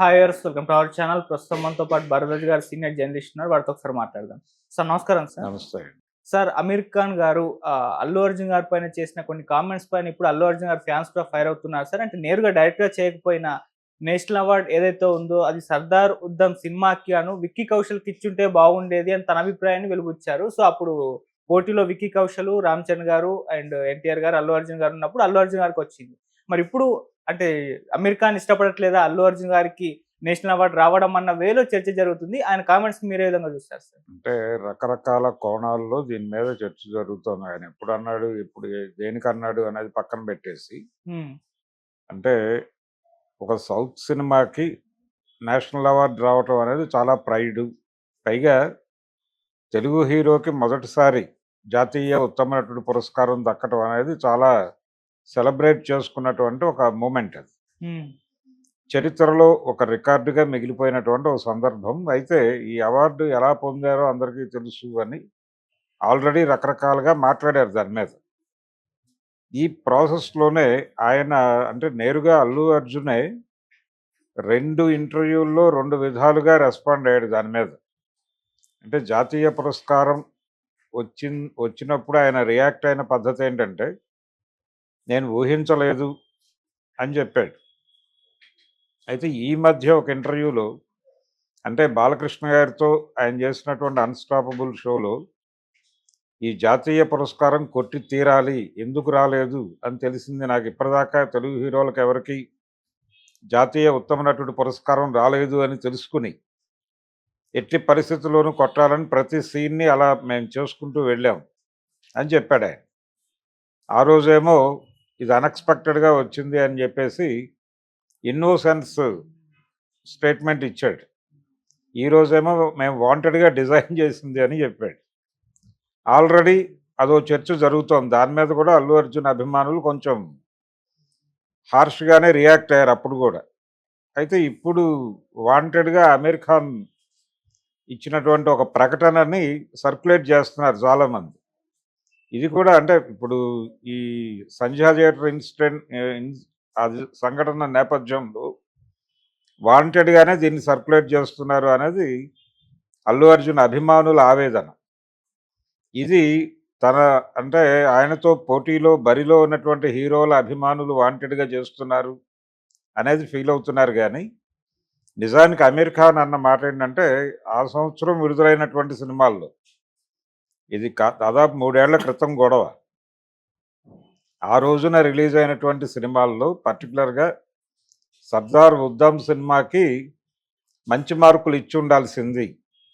హాయర్స్ welcome to our channel. ప్రస్తుతం మనతో పాటు భరద్వాజ్ గారు సీనియర్ జర్నలిస్ట్ ఉన్నారు. వారితో ఒకసారి మాట్లాడదాం. సార్ నమస్కారం సార్. నమస్తే. సార్ అమీర్ ఖాన్ గారు అల్లు అర్జున్ గారి పైన చేసిన కొన్ని కామెంట్స్ పైన ఇప్పుడు అల్లు అర్జున్ గారు ఫ్యాన్స్ కూడా ఫైర్ అవుతున్నారు సార్. అంటే నేరుగా డైరెక్ట్ గా చేయకపోయినా నేషనల్ అవార్డ్ ఏదైతే ఉందో అది సర్దార్ ఉద్దమ్ సినిమాకి విక్కీ కౌశల్కి ఇచ్చుంటే బాగుండేది అని తన అభిప్రాయాన్ని వెలుబుచ్చారు. సో అప్పుడు పోటీలో విక్కీ కౌశల్, రామ్ చరణ్ గారు అండ్ ఎన్టీఆర్ గారు, అల్లు అర్జున్ గారు ఉన్నప్పుడు అల్లు అర్జున్ గారికి వచ్చింది. మరి ఇప్పుడు అంటే అమీర్ ఖాన్ ఇష్టపడట్లేదా అల్లు అర్జున్ గారికి నేషనల్ అవార్డు రావడం అన్న వేలో చర్చ జరుగుతుంది. ఆయన కామెంట్స్ మీరు ఏ విధంగా చూస్తారు సార్? అంటే రకరకాల కోణాల్లో దీని మీద చర్చ జరుగుతుంది. ఆయన ఎప్పుడు అన్నాడు, ఇప్పుడు దేనికన్నాడు అనేది పక్కన పెట్టేసి, అంటే ఒక సౌత్ సినిమాకి నేషనల్ అవార్డు రావటం అనేది చాలా ప్రైడ్. పైగా తెలుగు హీరోకి మొదటిసారి జాతీయ ఉత్తమ నటుడు పురస్కారం దక్కటం అనేది చాలా సెలబ్రేట్ చేసుకున్నటువంటి ఒక మూమెంట్. అది చరిత్రలో ఒక రికార్డుగా మిగిలిపోయినటువంటి ఒక సందర్భం. అయితే ఈ అవార్డు ఎలా పొందారో అందరికీ తెలుసు అని ఆల్రెడీ రకరకాలుగా మాట్లాడారు దాని మీద. ఈ ప్రాసెస్లోనే ఆయన అంటే నేరుగా అల్లు అర్జునే 2 ఇంటర్వ్యూల్లో 2 విధాలుగా రెస్పాండ్ అయ్యాడు దాని మీద. అంటే జాతీయ పురస్కారం వచ్చినప్పుడు ఆయన రియాక్ట్ అయిన పద్ధతి ఏంటంటే, నేను ఊహించలేదు అని చెప్పాడు. అయితే ఈ మధ్య ఒక ఇంటర్వ్యూలో, అంటే బాలకృష్ణ గారితో ఆయన చేసినటువంటి అన్స్టాపబుల్ షోలో, ఈ జాతీయ పురస్కారం కొట్టి తీరాలి, ఎందుకు రాలేదు అని తెలిసింది నాకు. ఇప్పటిదాకా తెలుగు హీరోలకు ఎవరికి జాతీయ ఉత్తమ నటుడు పురస్కారం రాలేదు అని తెలుసుకుని ఎట్టి పరిస్థితుల్లోనూ కొట్టాలని ప్రతి సీన్ని అలా మేము చేసుకుంటూ వెళ్ళాం అని చెప్పాడు ఆయన. ఆ రోజేమో ఇది అన్ఎక్స్పెక్టెడ్గా వచ్చింది అని చెప్పేసి ఇన్నోసెన్స్ స్టేట్మెంట్ ఇచ్చాడు. ఈరోజేమో మేము వాంటెడ్గా డిజైన్ చేసింది అని చెప్పాడు. ఆల్రెడీ అదో చర్చ జరుగుతోంది. దాని మీద కూడా అల్లు అర్జున్ అభిమానులు కొంచెం హార్ష్గానే రియాక్ట్ అయ్యారు అప్పుడు కూడా. అయితే ఇప్పుడు వాంటెడ్గా అమీర్ ఖాన్ ఇచ్చినటువంటి ఒక ప్రకటనని సర్క్యులేట్ చేస్తున్నారు చాలామంది. ఇది కూడా అంటే ఇప్పుడు ఈ సంధ్యా థియేటర్ అది సంఘటన నేపథ్యంలో వాంటెడ్గానే దీన్ని సర్క్యులేట్ చేస్తున్నారు అనేది అల్లు అర్జున్ అభిమానుల ఆవేదన. ఇది తన అంటే ఆయనతో పోటీలో బరిలో ఉన్నటువంటి హీరోల అభిమానులు వాంటెడ్గా చేస్తున్నారు అనేది ఫీల్ అవుతున్నారు. కానీ నిజానికి అమీర్ ఖాన్ అన్న మాట ఏంటంటే, ఆ సంవత్సరం విడుదలైనటువంటి సినిమాల్లో ఇది దాదాపు 3 ఏళ్ల క్రితం గొడవ. ఆ రోజున రిలీజ్ అయినటువంటి సినిమాల్లో పర్టికులర్గా సర్దార్ ఉద్దమ్ సినిమాకి మంచి మార్కులు ఇచ్చి ఉండాల్సింది,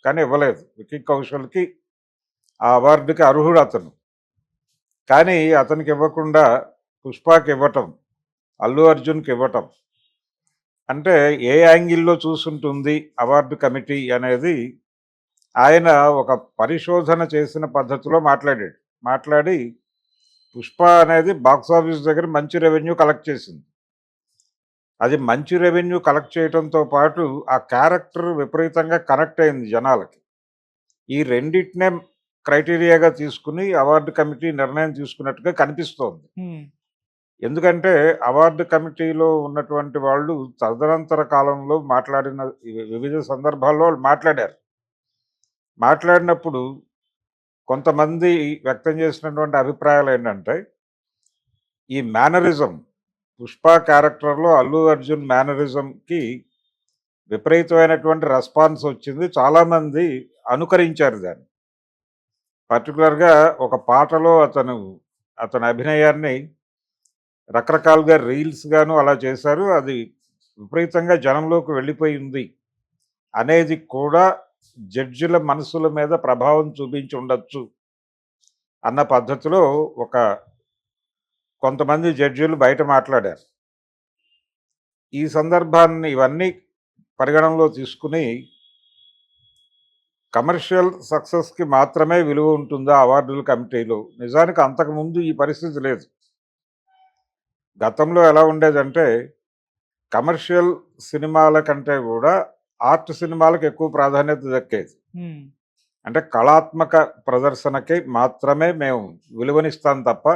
కానీ ఇవ్వలేదు. విక్కీ కౌశల్కి ఆ అవార్డుకి అర్హుడు అతను. కానీ అతనికి ఇవ్వకుండా పుష్పకి ఇవ్వటం, అల్లు అర్జున్కి ఇవ్వటం అంటే ఏ యాంగిల్లో చూసుంటుంది అవార్డు కమిటీ అనేది ఆయన ఒక పరిశోధన చేసిన పద్ధతిలో మాట్లాడి పుష్ప అనేది బాక్సాఫీస్ దగ్గర మంచి రెవెన్యూ కలెక్ట్ చేసింది. అది మంచి రెవెన్యూ కలెక్ట్ చేయడంతో పాటు ఆ క్యారెక్టర్ విపరీతంగా కనెక్ట్ అయింది జనాలకి. ఈ రెండింటినే క్రైటీరియాగా తీసుకుని అవార్డు కమిటీ నిర్ణయం తీసుకున్నట్టుగా కనిపిస్తోంది. ఎందుకంటే అవార్డు కమిటీలో ఉన్నటువంటి వాళ్ళు తదనంతర కాలంలో మాట్లాడిన వివిధ సందర్భాల్లో మాట్లాడినప్పుడు కొంతమంది వ్యక్తం చేసినటువంటి అభిప్రాయాలు ఏంటంటే, ఈ మేనరిజం పుష్ప క్యారెక్టర్లో అల్లు అర్జున్ మేనరిజంకి విపరీతమైనటువంటి రెస్పాన్స్ వచ్చింది. చాలామంది అనుకరించారు దాన్ని. పర్టికులర్గా ఒక పాటలో అతని అభినయాన్ని రకరకాలుగా రీల్స్ గాను అలా చేశారు. అది విపరీతంగా జనంలోకి వెళ్ళిపోయింది అనేది కూడా జడ్జిల మనసుల మీద ప్రభావం చూపించి ఉండొచ్చు అన్న పద్ధతిలో కొంతమంది జడ్జిలు బయట మాట్లాడారు. ఈ సందర్భాన్ని ఇవన్నీ పరిగణనలో తీసుకుని కమర్షియల్ సక్సెస్కి మాత్రమే విలువ ఉంటుందా అవార్డుల కమిటీలో? నిజానికి అంతకుముందు ఈ పరిస్థితి లేదు. గతంలో ఎలా ఉండేదంటే, కమర్షియల్ సినిమాల కంటే కూడా ఆర్ట్ సినిమాలకు ఎక్కువ ప్రాధాన్యత దక్కేది. అంటే కళాత్మక ప్రదర్శనకి మాత్రమే మేము విలువనిస్తాం తప్ప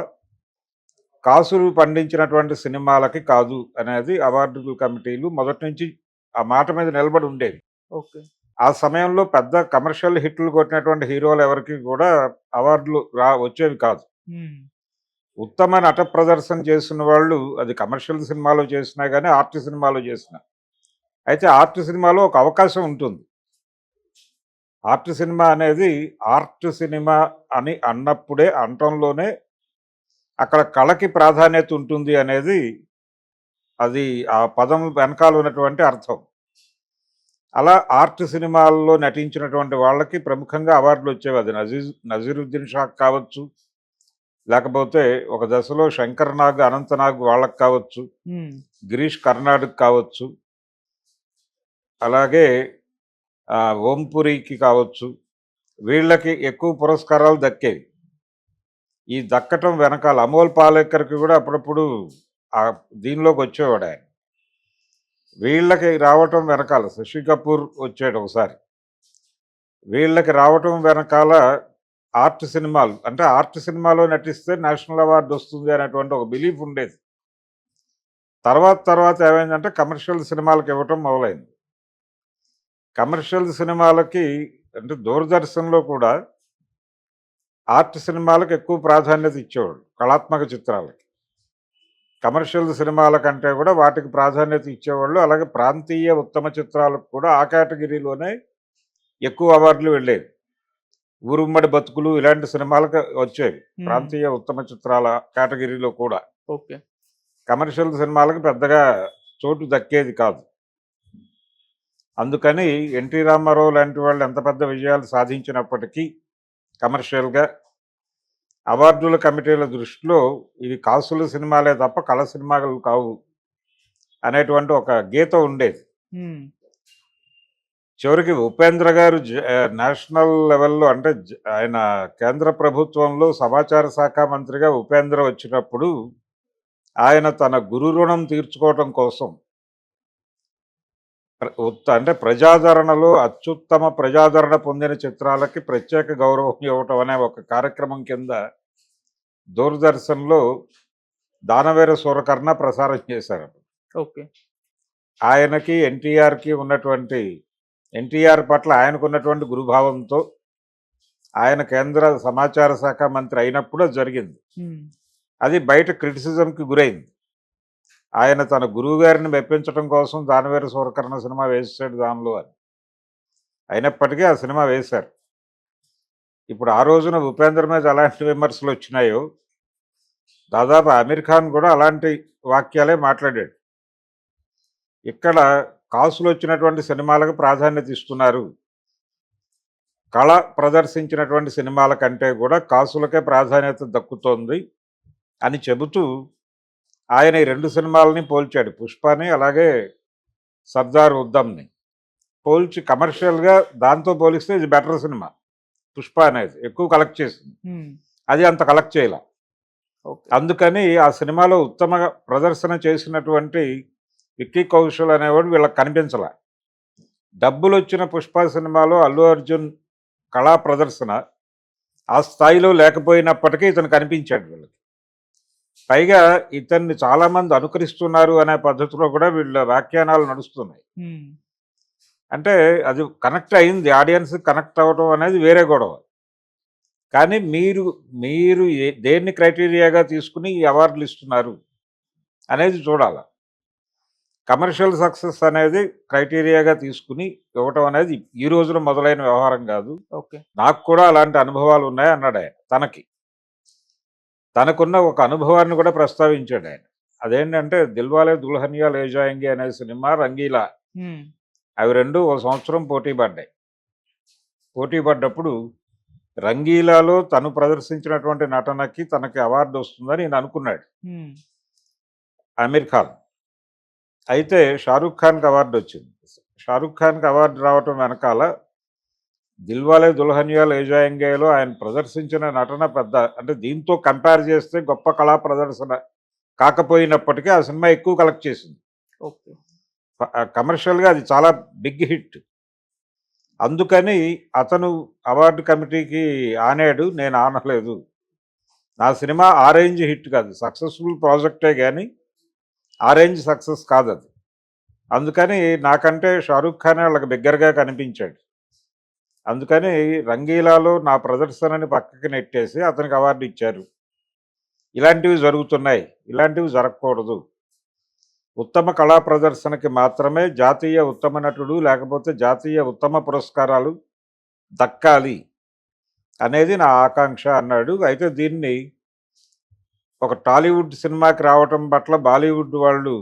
కాసులు పండించినటువంటి సినిమాలకి కాదు అనేది అవార్డు కమిటీలు మొదటి నుంచి ఆ మాట మీద నిలబడి ఉండేది. ఓకే. ఆ సమయంలో పెద్ద కమర్షియల్ హిట్లు కొట్టినటువంటి హీరోలు ఎవరికీ కూడా అవార్డులు వచ్చేవి కాదు. హ్మ్. ఉత్తమ నట ప్రదర్శన చేసిన వాళ్ళు అది కమర్షియల్ సినిమాలో చేసినా గానీ, ఆర్ట్ సినిమాలో చేసినా. అయితే ఆర్ట్ సినిమాలో ఒక అవకాశం ఉంటుంది. ఆర్ట్ సినిమా అనేది ఆర్ట్ సినిమా అని అన్నప్పుడే అనటంలోనే అక్కడ కళకి ప్రాధాన్యత ఉంటుంది అనేది అది ఆ పదం వెనకాల ఉన్నటువంటి అర్థం. అలా ఆర్ట్ సినిమాల్లో నటించినటువంటి వాళ్ళకి ప్రముఖంగా అవార్డులు వచ్చేవి. అది నజీరుద్దీన్ షాకి కావచ్చు, లేకపోతే ఒక దశలో శంకర్ నాగ్, అనంత నాగ్ వాళ్ళకి కావచ్చు, హ్మ్. గిరీష్ కర్నాడ్‌కి కావచ్చు, అలాగే ఓంపురికి కావచ్చు. వీళ్ళకి ఎక్కువ పురస్కారాలు దక్కేవి. ఈ దక్కటం వెనకాల అమోల్ పాలేకర్‌కి కూడా అప్పుడప్పుడు దీనిలోకి వచ్చేవాడు ఆయన. వీళ్ళకి రావటం వెనకాల శశి కపూర్ వచ్చాడు ఒకసారి. వీళ్ళకి రావటం వెనకాల ఆర్ట్ సినిమాలు అంటే ఆర్ట్ సినిమాలో నటిస్తే నేషనల్ అవార్డు వస్తుంది అనేటువంటి ఒక బిలీఫ్ ఉండేది. తర్వాత ఏమైందంటే కమర్షియల్ సినిమాలకు ఇవ్వటం మొదలైంది. కమర్షియల్ సినిమాలకి అంటే దూరదర్శన్‌లో కూడా ఆర్ట్ సినిమాలకు ఎక్కువ ప్రాధాన్యత ఇచ్చేవాళ్ళు. కళాత్మక చిత్రాలకి. కమర్షియల్ సినిమాల కంటే కూడా వాటికి ప్రాధాన్యత ఇచ్చేవాళ్ళు. అలాగే ప్రాంతీయ ఉత్తమ చిత్రాలకు కూడా ఆ కేటగిరీలోనే ఎక్కువ అవార్డులు వెళ్ళేవి. ఊరుమ్మడి బతుకులు ఇలాంటి సినిమాలకు వచ్చేవి. హ్మ్. ప్రాంతీయ ఉత్తమ చిత్రాల కేటగిరీలో కూడా. ఓకే. కమర్షియల్ సినిమాలకు పెద్దగా చోటు దక్కేది కాదు. అందుకని ఎన్టీ రామారావు లాంటి వాళ్ళు ఎంత పెద్ద విజయాలు సాధించినప్పటికీ కమర్షియల్‌గా అవార్డుల కమిటీల దృష్టిలో ఇవి కాసుల సినిమాలే తప్ప కళ సినిమాలు కావు అనేటువంటి ఒక గీత ఉండేది. హ్మ్. చివరికి ఉపేంద్ర గారు నేషనల్ లెవెల్‌లో అంటే ఆయన కేంద్ర ప్రభుత్వంలో సమాచార శాఖ మంత్రిగా ఉపేంద్ర వచ్చినప్పుడు ఆయన తన గురు రుణం తీర్చుకోవటం కోసం అంటే ప్రజాదరణలో అత్యుత్తమ ప్రజాదరణ పొందిన చిత్రాలకి ప్రత్యేక గౌరవం ఇవ్వటం అనే ఒక కార్యక్రమం కింద దూరదర్శన్‌లో దానవేర సూరకర్ణ ప్రసారం చేశారు. ఓకే. ఆయనకి ఎన్టీఆర్‌కి ఉన్నటువంటి ఎన్టీఆర్ పట్ల ఆయనకున్నటువంటి గురుభావంతో ఆయన కేంద్ర సమాచార శాఖ మంత్రి అయినప్పుడు అది జరిగింది. హ్మ్. అది బయట క్రిటిసిజంకి గురైంది. ఆయన తన గురువు గారిని మెప్పించడం కోసం దానవేర సూరకర్ణ సినిమా వేసాడు దానిలో అని. అయినప్పటికీ ఆ సినిమా వేశారు. ఇప్పుడు ఆ రోజున ఉపేంద్ర మీద ఎలాంటి విమర్శలు వచ్చినాయో దాదాపు అమీర్ ఖాన్ కూడా అలాంటి వాక్యాలే మాట్లాడాడు. ఇక్కడ కాసులు వచ్చినటువంటి సినిమాలకు ప్రాధాన్యత ఇస్తున్నారు. కళ ప్రదర్శించినటువంటి సినిమాల కంటే కూడా కాసులకే ప్రాధాన్యత దక్కుతోంది అని చెబుతూ ఆయన ఈ 2 సినిమాలని పోల్చాడు. పుష్పని అలాగే సర్దార్ ఉద్దమ్‌ని. పోల్చి కమర్షియల్‌గా దాంతో పోలిస్తే ఇది బెటర్ సినిమా. పుష్ప అనేది ఎక్కువ కలెక్ట్ చేసింది. హ్మ్. అది అంత కలెక్ట్ చేయలా. ఓకే. అందుకని ఆ సినిమాలో ఉత్తమ ప్రదర్శన చేసినటువంటి విక్కీ కౌశల్ అనేవాడు వీళ్ళకి కనిపించలా. డబ్బులొచ్చిన పుష్ప సినిమాలో అల్లు అర్జున్ కళా ప్రదర్శన ఆ స్థాయిలో లేకపోయినప్పటికీ ఇతను కనిపించాడు వీళ్ళకి. పైగా ఇతన్ని చాలామంది అనుకరిస్తున్నారు అనే పద్ధతిలో కూడా వీళ్ళ వ్యాఖ్యానాలు నడుస్తున్నాయి. హ్మ్. అంటే అది కనెక్ట్ అయింది. ఆడియన్స్ కనెక్ట్ అవ్వడం అనేది వేరే గొడవ. కానీ మీరు దేన్ని క్రైటీరియాగా తీసుకుని ఈ అవార్డులు ఇస్తున్నారు అనేది చూడాల. కమర్షియల్ సక్సెస్ అనేది క్రైటీరియాగా తీసుకుని ఇవ్వటం అనేది ఈ రోజున మొదలైన వ్యవహారం కాదు. ఓకే. నాకు కూడా అలాంటి అనుభవాలు ఉన్నాయి అన్నాడు ఆయన. తనకున్న ఒక అనుభవాన్ని కూడా ప్రస్తావించాడు ఆయన. అదేంటంటే 'దిల్వాలే దుల్హనియా లే జాయేంగే' అనే సినిమా, 'రంగీలా' హ్మ్. అవి 2 ఒక సంవత్సరం పోటీ పడ్డాయి. పోటీ పడ్డప్పుడు 'రంగీలాలో' తను ప్రదర్శించినటువంటి నటనకి తనకి అవార్డు వస్తుందని ఈయన అనుకున్నాడు హ్మ్. అమీర్ ఖాన్. అయితే షారూఖ్ ఖాన్‌కి అవార్డు వచ్చింది. షారూఖ్ ఖాన్‌కి అవార్డు రావటం వెనకాల 'దిల్వాలే దుల్హనియా లే జాయేంగేలో' ఆయన ప్రదర్శించిన నటన పెద్ద అంటే దీంతో కంపేర్ చేస్తే గొప్ప కళా ప్రదర్శన కాకపోయినప్పటికీ ఆ సినిమా ఎక్కువ కలెక్ట్ చేసింది. ఓకే. కమర్షియల్‌గా అది చాలా బిగ్ హిట్. అందుకని అతను అవార్డు కమిటీకి ఆనాడు. నేను ఆనలేదు. నా సినిమా ఆ రేంజ్ హిట్ కాదు. సక్సెస్‌ఫుల్ ప్రాజెక్టే గానీ ఆ రేంజ్ సక్సెస్ కాదది. అందుకని నాకంటే షారూఖ్ ఖానే వాళ్ళకి బిగ్గరగా కనిపించాడు. అందుకని 'రంగీలా'లో నా ప్రదర్శనని పక్కకి నెట్టేసి అతనికి అవార్డు ఇచ్చారు. ఇలాంటివి జరుగుతున్నాయి. ఇలాంటివి జరగకూడదు. ఉత్తమ కళా ప్రదర్శనకి మాత్రమే జాతీయ ఉత్తమ నటుడు లేకపోతే జాతీయ ఉత్తమ పురస్కారాలు దక్కాలి అనేది నా ఆకాంక్ష అన్నాడు. అయితే దీన్ని ఒక టాలీవుడ్ సినిమాకి రావటం పట్ల బాలీవుడ్ వాళ్ళు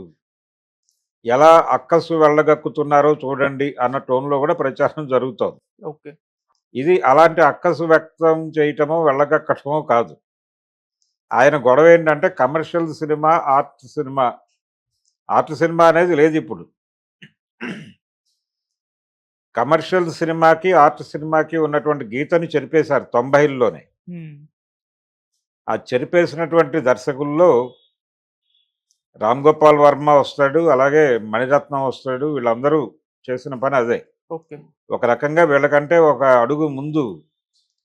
ఎలా అక్కసు వెళ్ళగక్కుతున్నారో చూడండి అన్న టోన్‌లో కూడా ప్రచారం జరుగుతోంది. ఓకే. ఇది అలాంటి అక్కసు వ్యక్తం చేయటమో, వెళ్ళగక్కటమో కాదు. ఆయన గొడవ ఏంటంటే commercial cinema, art cinema. Art cinema అనేది లేదిప్పుడు. కమర్షియల్ సినిమాకి, ఆర్ట్ సినిమాకి ఉన్నటువంటి గీతని చెరిపేశారు 90ల్లోనే. హ్మ్. ఆ చెరిపేసినటువంటి దర్శకుల్లో రామ్ గోపాల్ వర్మ వస్తాడు, అలాగే మణిరత్నం వస్తాడు. వీళ్ళందరూ చేసిన పని అదే. ఓకే. ఒక రకంగా వీళ్ళకంటే ఒక అడుగు ముందు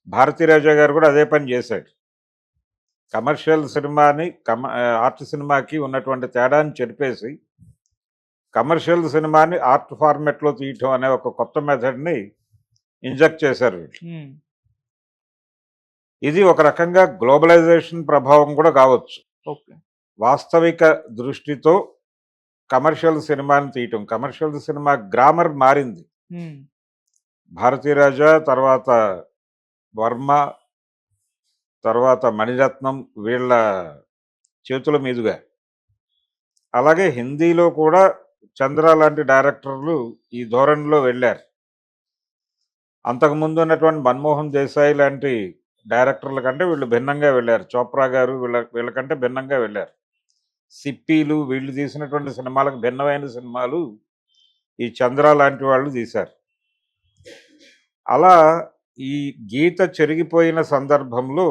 భారతీరాజా గారు కూడా అదే పని చేశాడు. కమర్షియల్ సినిమాని ఆర్ట్ సినిమాకి ఉన్నటువంటి తేడాని చెరిపేసి కమర్షియల్ సినిమాని ఆర్ట్ ఫార్మెట్లో తీయటం అనే ఒక కొత్త మెథడ్ని ఇంజెక్ట్ చేశారు వీళ్ళు. హ్మ్. ఇది ఒక రకంగా గ్లోబలైజేషన్ ప్రభావం కూడా కావచ్చు. ఓకే. వాస్తవిక దృష్టితో కమర్షియల్ సినిమాని తీయటం. కమర్షియల్ సినిమా గ్రామర్ మారింది. హ్మ్. భారతీరాజా, తర్వాత వర్మ, తర్వాత మణిరత్నం వీళ్ళ చేతుల మీదుగా. అలాగే హిందీలో కూడా చంద్ర లాంటి డైరెక్టర్లు ఈ ధోరణిలో వెళ్ళారు. అంతకుముందు ఉన్నటువంటి మన్మోహన్ దేశాయ్ లాంటి డైరెక్టర్ల కంటే వీళ్ళు భిన్నంగా వెళ్ళారు. చోప్రా గారు వీళ్ళకంటే భిన్నంగా వెళ్ళారు. సిప్పీలు వీళ్ళు తీసినటువంటి సినిమాలకు భిన్నమైన సినిమాలు ఈ చంద్ర లాంటి వాళ్ళు తీశారు. అలా ఈ గీత చెరిగిపోయిన సందర్భంలో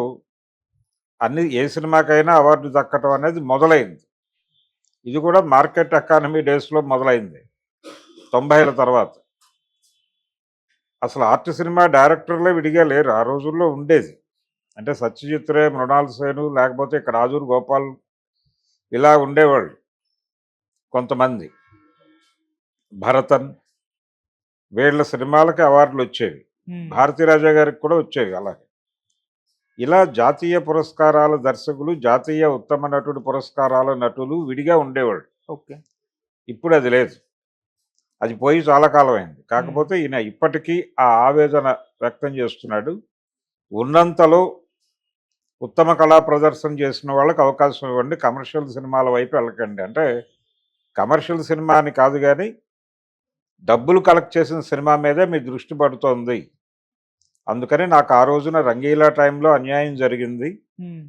ఏ సినిమాకైనా అవార్డు దక్కటం అనేది మొదలైంది. ఇది కూడా మార్కెట్ ఎకానమీ డేస్లో మొదలైంది 90ల తర్వాత. అసలు ఆర్ట్ సినిమా డైరెక్టర్లే విడిగా లేరు. ఆ రోజుల్లో ఉండేది. అంటే సత్యజిత్ రే, మృణాల్ సేను, లేకపోతే ఇక్కడ రాజూర్ గోపాల్ ఇలా ఉండేవాళ్ళు కొంతమంది. భరతన్ వీళ్ళ సినిమాలకి అవార్డులు వచ్చేవి. హ్మ్. భారతీరాజా గారికి కూడా వచ్చేవి అలాగే. ఇలా జాతీయ పురస్కారాల దర్శకులు, జాతీయ ఉత్తమ నటుడు పురస్కారాల నటులు విడిగా ఉండేవాళ్ళు. ఓకే. ఇప్పుడు అది లేదు. అది పోయి చాలా కాలం అయింది. కాకపోతే ఈయన ఇప్పటికీ ఆ ఆవేదన వ్యక్తం చేస్తున్నాడు. ఉన్నంతలో ఉత్తమ కళా ప్రదర్శన చేసిన వాళ్ళకి అవకాశం ఇవ్వండి, కమర్షియల్ సినిమాల వైపు వెళ్ళకండి. అంటే కమర్షియల్ సినిమా అని కాదు కానీ డబ్బులు కలెక్ట్ చేసిన సినిమా మీదే మీ దృష్టి పడుతోంది. అందుకని నాకు ఆ రోజున 'రంగీలా' టైంలో అన్యాయం జరిగింది. హ్మ్.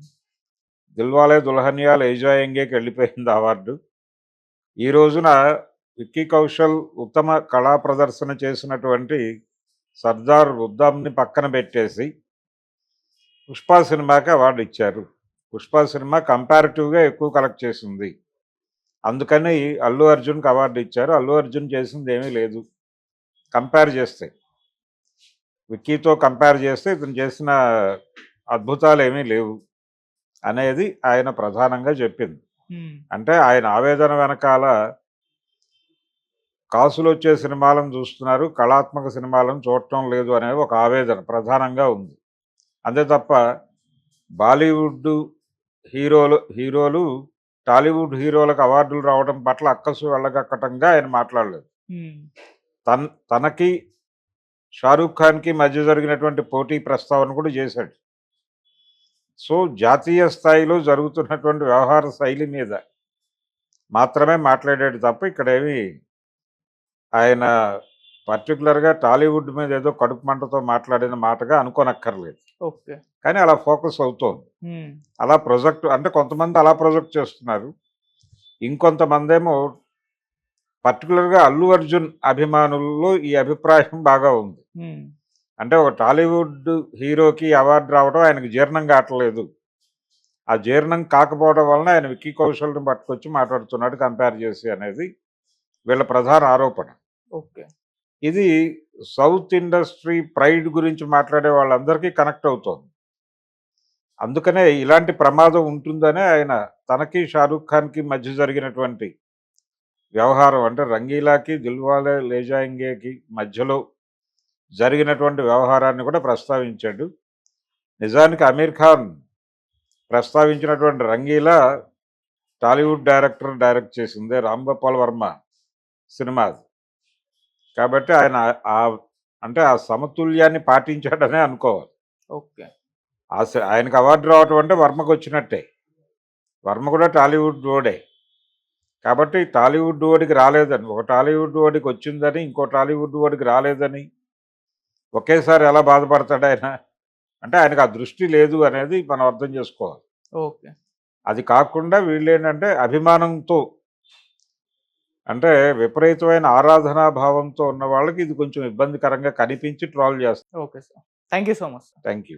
'దిల్వాలే దుల్హనియా లే జాయేంగే'కి వెళ్ళిపోయింది అవార్డు. ఈ రోజున విక్కీ కౌశల్ ఉత్తమ కళా ప్రదర్శన చేసినటువంటి 'సర్దార్ ఉద్దమ్'ని పక్కన పెట్టేసి 'పుష్ప' సినిమాకి అవార్డు ఇచ్చారు. 'పుష్ప' సినిమా కంపారిటివ్గా ఎక్కువ కలెక్ట్ చేసింది. అందుకని అల్లు అర్జున్కి అవార్డు ఇచ్చారు. అల్లు అర్జున్ చేసింది ఏమీ లేదు. కంపేర్ చేస్తే, విక్కీతో కంపేర్ చేస్తే ఇతను చేసిన అద్భుతాలు ఏమీ లేవు అనేది ఆయన ప్రధానంగా చెప్పింది. హ్మ్. అంటే ఆయన ఆవేదన వెనకాల కాసులు వచ్చే సినిమాలను చూస్తున్నారు, కళాత్మక సినిమాలను చూడటం లేదు అనేది ఒక ఆవేదన ప్రధానంగా ఉంది. అంతే తప్ప బాలీవుడ్ హీరోలు టాలీవుడ్ హీరోలకు అవార్డులు రావడం పట్ల అక్కసు వెళ్ళగక్కటంగా ఆయన మాట్లాడలేదు. హ్మ్. తనకి షారూఖ్ ఖాన్కి మధ్య జరిగినటువంటి పోటీ ప్రస్తావన కూడా చేశాడు. సో జాతీయ స్థాయిలో జరుగుతున్నటువంటి వ్యవహార శైలి మీద మాత్రమే మాట్లాడాడు తప్ప ఇక్కడేమి ఆయన పర్టికులర్గా టాలీవుడ్ మీద ఏదో కడుపు మంటతో మాట్లాడిన మాటగా అనుకోనక్కర్లేదు. ఓకే. కానీ అలా ఫోకస్ అవుతోంది. హ్మ్. అలా ప్రొజెక్ట్ అంటే కొంతమంది అలా ప్రొజెక్ట్ చేస్తున్నారు. ఇంకొంతమంది ఏమో పర్టికులర్గా అల్లు అర్జున్ అభిమానుల్లో ఈ అభిప్రాయం బాగా ఉంది. హ్మ్. అంటే ఒక టాలీవుడ్ హీరోకి అవార్డు రావడం ఆయనకు జీర్ణం కావట్లేదు. ఆ జీర్ణం కాకపోవడం వలన ఆయన విక్కీ కౌశల్ని పట్టుకొచ్చి మాట్లాడుతున్నాడు కంపేర్ చేసి అనేది వీళ్ళ ప్రధాన ఆరోపణ. ఓకే. ఇది సౌత్ ఇండస్ట్రీ ప్రైడ్ గురించి మాట్లాడే వాళ్ళందరికీ కనెక్ట్ అవుతోంది. అందుకనే ఇలాంటి ప్రమాదం ఉంటుందనే ఆయన తనకి షారూఖ్ ఖాన్కి మధ్య జరిగినటువంటి వ్యవహారం అంటే రంగీలాకి దిల్వాలే లేజాయింగేకి మధ్యలో జరిగినటువంటి వ్యవహారాన్ని కూడా ప్రస్తావించాడు. నిజానికి అమీర్ ఖాన్ ప్రస్తావించినటువంటి రంగీలా టాలీవుడ్ డైరెక్ట్ చేసిందే రాంగోపాల్ వర్మ సినిమా అది. కాబట్టి ఆయన అంటే ఆ సమతుల్యాన్ని పాటించాడనే అనుకోవాలి. ఓకే. ఆయనకు అవార్డు రావటం అంటే వర్మకు వచ్చినట్టే. వర్మ కూడా టాలీవుడ్ ఓడే. కాబట్టి టాలీవుడ్ ఓడికి రాలేదని, ఒక టాలీవుడ్ ఓడికి వచ్చిందని ఇంకో టాలీవుడ్ ఓడికి రాలేదని ఒకేసారి ఎలా బాధపడతాడు ఆయన? అంటే ఆయనకు ఆ దృష్టి లేదు అనేది మనం అర్థం చేసుకోవాలి. ఓకే. అది కాకుండా వీళ్ళేంటంటే అభిమానంతో, అంటే విపరీతమైన ఆరాధనా భావంతో ఉన్న వాళ్ళకి ఇది కొంచెం ఇబ్బందికరంగా కనిపించి ట్రోల్ చేస్తారు. Okay sir. Thank you so much sir. Thank you.